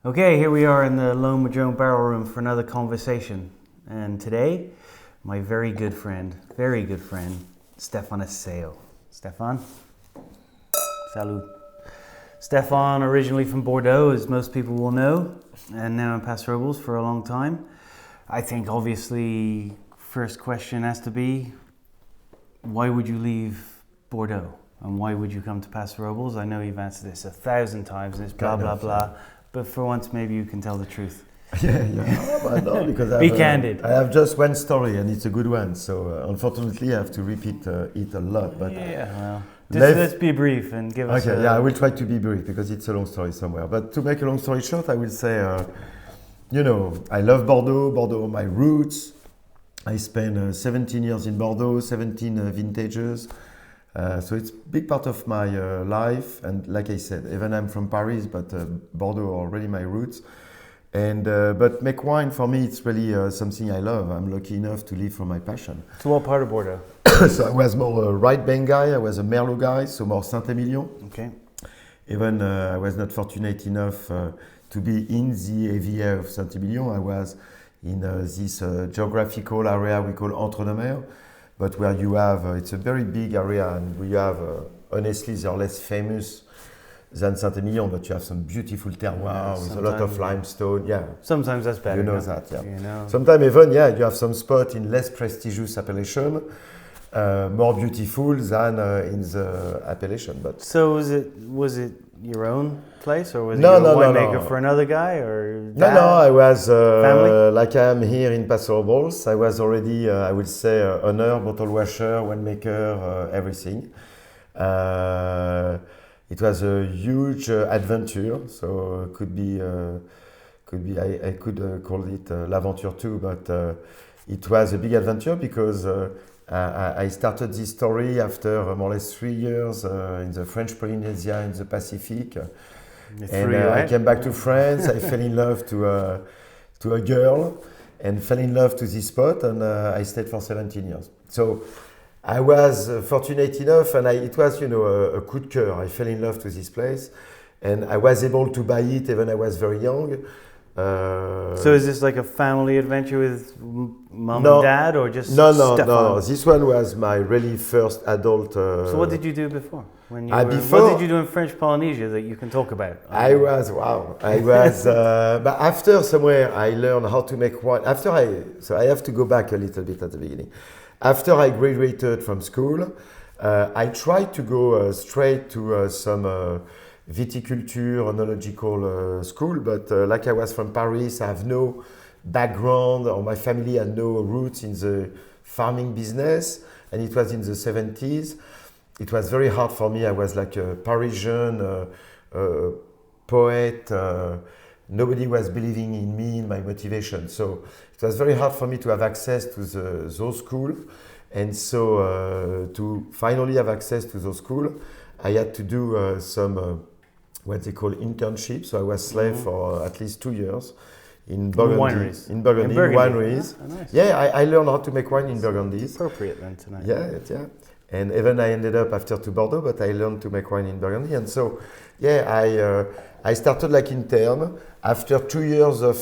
Okay, here we are in the Lone Madrone Barrel Room for another conversation. And today, my very good friend, Stephan Asseo. Stephan? Salut. Stephan, originally from Bordeaux, as most people will know, and now in Pass Robles for a long time. I think obviously, first question has to be, why would you leave Bordeaux? And why would you come to Pass Robles? I know you've answered this 1,000 times, and it's blah, blah, blah. But for once, maybe you can tell the truth. Yeah. No, because Be candid. I have just one story, and it's a good one. So unfortunately, I have to repeat it a lot. But well, let's be brief and give us. Okay, I will try to be brief because it's a long story somewhere. But to make a long story short, I will say, I love Bordeaux. Bordeaux, my roots. I spent 17 years in Bordeaux, 17 vintages. So it's a big part of my life, and like I said, even I'm from Paris, but Bordeaux are already my roots. And but make wine for me, it's really something I love. I'm lucky enough to live from my passion. So what part of Bordeaux? So I was more a right bank guy. I was a Merlot guy, so more Saint-Emilion. Okay. Even I was not fortunate enough to be in the AVA of Saint-Emilion. I was in this geographical area we call Entre-deux-Mers. But where you have, it's a very big area, and we have, honestly, they are less famous than Saint-Emilion, but you have some beautiful terroir with a lot of limestone. Yeah. Sometimes that's better. You know that, yeah. You know. Sometimes even, you have some spot in less prestigious appellation, more beautiful than in the appellation. But so was it your own place, or was it a winemaker for another guy, or dad? No, I was family? like I am here in Pass Robles. I was already, I would say, owner, bottle washer, winemaker, everything. It was a huge adventure, so could be I could call it L'Aventure too, but it was a big adventure because I started this story after more or less 3 years in the French Polynesia in the Pacific. I came back to France. I fell in love to a girl and fell in love to this spot, and I stayed for 17 years. So I was fortunate enough, and it was a coup de cœur. I fell in love to this place, and I was able to buy it even I was very young. So is this like a family adventure with mom and dad, or just Stephan? No. This one was my really first adult. So what did you do before? Before, what did you do in French Polynesia that you can talk about? I was, but after somewhere I learned how to make wine. So I have to go back a little bit at the beginning. After I graduated from school, I tried to go straight to some viticulture, oenological school, but like I was from Paris, I have no background, or my family had no roots in the farming business, and it was in the 70s. It was very hard for me. I was like a Parisian poet. Nobody was believing in me, in my motivation. So it was very hard for me to have access to those schools. And so to finally have access to those schools, I had to do some what they call internships. So I was slave for at least 2 years in Burgundy. In Burgundy, wineries. Oh, nice. Yeah, I learned how to make wine in Burgundy. It's appropriate then tonight. Yeah. And even I ended up after to Bordeaux, but I learned to make wine in Burgundy. And so, I started like intern. After 2 years of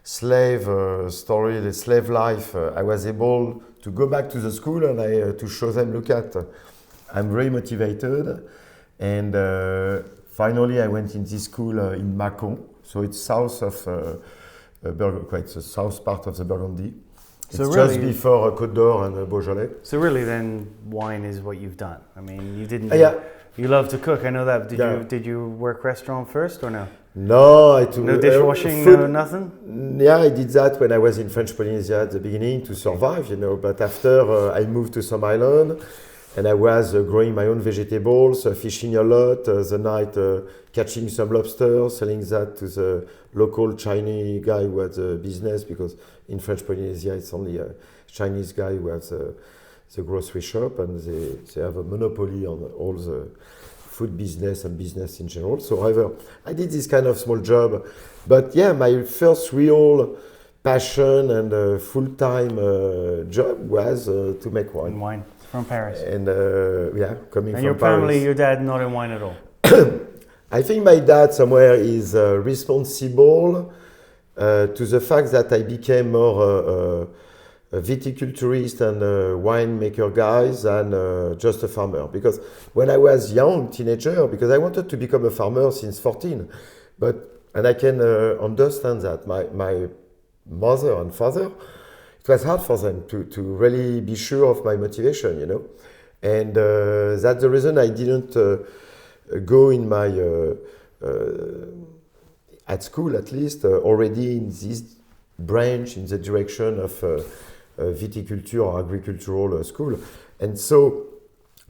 slave story, the slave life, I was able to go back to the school and to show them, look at, I'm very motivated. And finally, I went in this school in Mâcon. So it's south of quite the south part of the Burgundy. It's so really, just before Côte d'Or and Beaujolais. So really then wine is what you've done. I mean, you didn't... You love to cook, I know that. Did you work restaurant first or no? No, no dishwashing, no nothing? Yeah, I did that when I was in French Polynesia at the beginning to survive, But after I moved to some island, and I was growing my own vegetables, fishing a lot, the night catching some lobster, selling that to the local Chinese guy who had a business, because in French Polynesia it's only a Chinese guy who has the grocery shop, and they have a monopoly on all the food business and business in general. So however, I did this kind of small job. But yeah, my first real passion and full-time job was to make wine. Wine. From Paris. And coming from Paris. And your family, your dad, not in wine at all? I think my dad somewhere is responsible to the fact that I became more a viticulturist and a winemaker guy than just a farmer. Because when I was young, teenager, because I wanted to become a farmer since 14, and I can understand that my mother and father, it was hard for them to really be sure of my motivation, you know. And that's the reason I didn't go in my, at school at least, already in this branch, in the direction of viticulture or agricultural school. And so,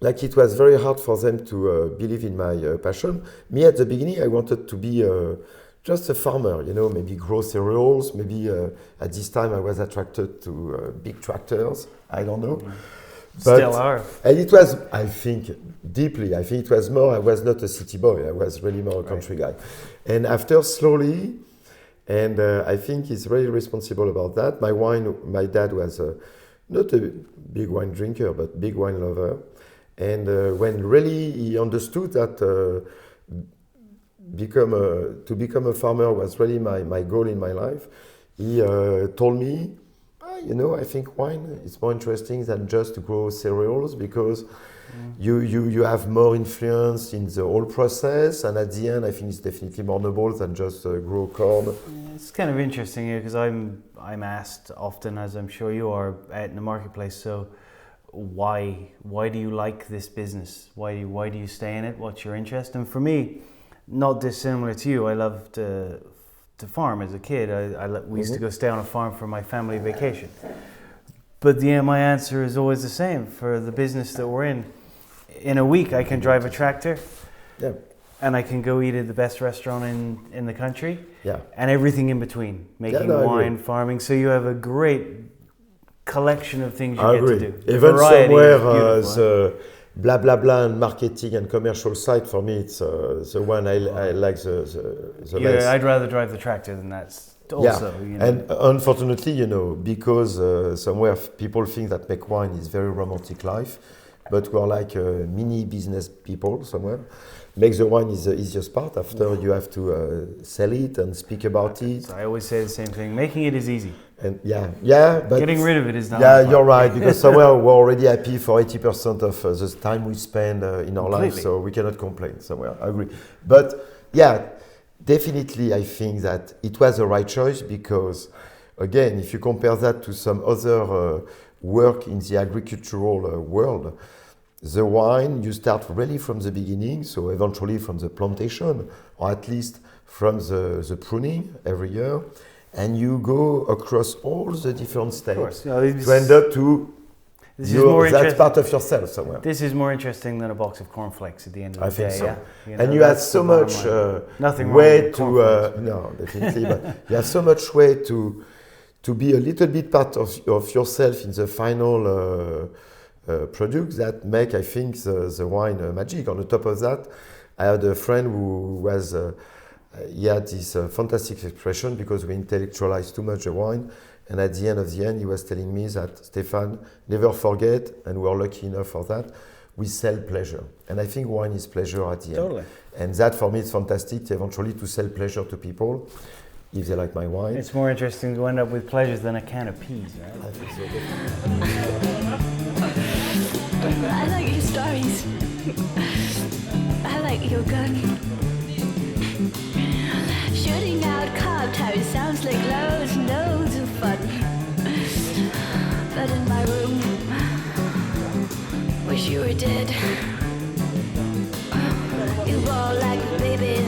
like, it was very hard for them to believe in my passion. Me, at the beginning, I wanted to be just a farmer, you know, maybe grow cereals, maybe at this time I was attracted to big tractors, I don't know. But, still are. And it was, I think, deeply, I think it was more, I was not a city boy, I was really more a country guy. And after slowly, and I think he's really responsible about that. My dad was not a big wine drinker, but big wine lover. And when really he understood that to become a farmer was really my goal in my life, he told me, you know, I think wine is more interesting than just to grow cereals because you have more influence in the whole process, and at the end I think it's definitely more noble than just grow corn. It's kind of interesting here because I'm asked often, as I'm sure you are, out in the marketplace, so why do you like this business? Why do you stay in it? What's your interest? And for me, not dissimilar to you, I loved to farm as a kid. We used to go stay on a farm for my family vacation. But my answer is always the same for the business that we're in. In a week, I can drive a tractor, and I can go eat at the best restaurant in the country, and everything in between, making wine, farming. So you have a great collection of things you get to do. Even somewhere the blah blah blah and marketing and commercial side, for me, it's the one I like the less. I'd rather drive the tractor than that. Also, you know. And unfortunately, you know, because somewhere people think that make wine is very romantic life, but we're like mini business people somewhere. Make the wine is the easiest part. After you have to sell it and speak about it. So I always say the same thing. Making it is easy. And but getting rid of it is not. Yeah, you're right. Because somewhere we're already happy for 80% of the time we spend in our life, so we cannot complain. Somewhere, I agree. But definitely, I think that it was the right choice because, again, if you compare that to some other work in the agricultural world, the wine, you start really from the beginning, so eventually from the plantation, or at least from the pruning every year, and you go across all the different stages to end up to that's part of yourself somewhere. This is more interesting than a box of cornflakes at the end of the day. I think so. Yeah? You know, and you have so much way to no, definitely, but you have so much way to be a little bit part of yourself in the final product that make, I think, the wine magic. On the top of that, I had a friend who was he had this fantastic expression because we intellectualized too much the wine. And at the end, he was telling me that, Stephan, never forget, and we're lucky enough for that, we sell pleasure. And I think wine is pleasure at the end. Totally. And that, for me, it's fantastic, eventually, to sell pleasure to people, if they like my wine. It's more interesting to end up with pleasures than a can of peas, right? I think so. I like your stories. I like your gun. Shooting out cobwebs sounds like loads and loads of fun. But in my room, wish you were dead. You roll like a baby